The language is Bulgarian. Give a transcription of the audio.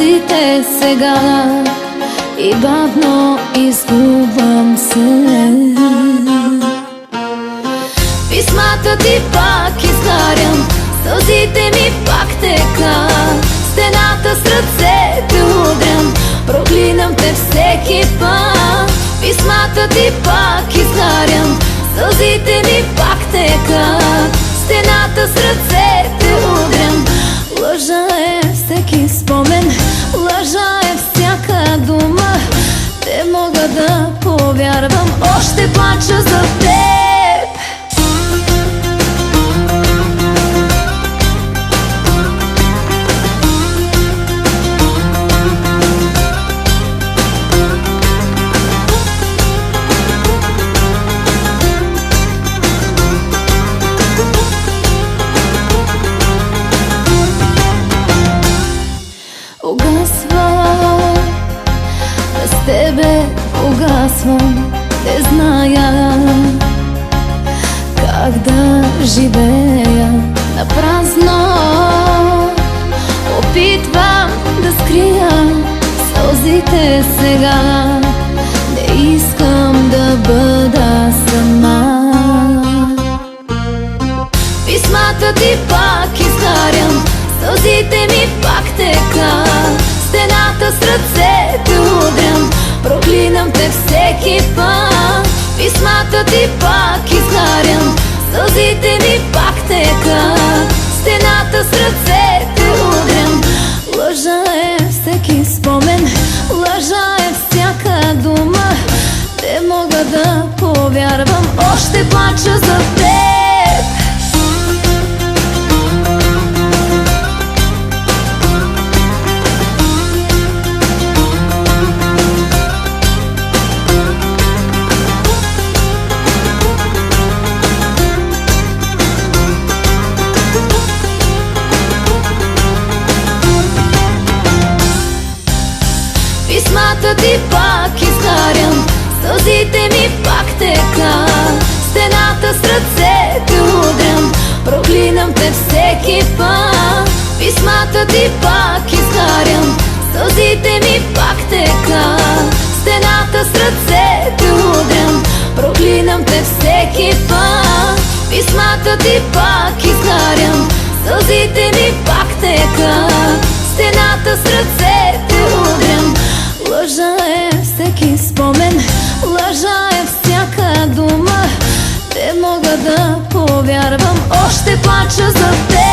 сълзите сега и бавно изгубвам се. Писмата ти пак изгарям, сълзите ми пак тека. Стената с ръцете удрям, проклинам те всеки път. Писмата ти пак изгарям, сълзите ми пак тека. Стената с ръцете удрям. Лъжа е всеки спомен, лъжа е всяка дума. Не мога да повярвам, още плача за теб. Угасвам, без тебе угасвам, не зная как да живея на празно. Опитвам да скрия сълзите сега, не искам да бъда сама. Писмата ти пак изгарям, сълзите ми пак тека. Стената с ръцете удрям, проклинам те всеки път. Писмата ти пак изгарям, сълзите ми пак тека. Стената с ръцете удрям. Лъжа е всеки спомен, лъжа е всяка дума. Не мога да повярвам, още плача за теб. Писмата ти пак изгарям, сълзите ми пак тека. Стената с ръцете удрям, проклинам те всеки път. Писмата ти пак изгарям, сълзите ми пак тека. Стената с ръцете удрям, проклинам те всеки път. Писмата ти пак изгарям, сълзите ми пак тека. Стената с ръцете удрям. Лъжа е всеки спомен, лъжа е всяка дума. Не мога да повярвам, още плача за теб.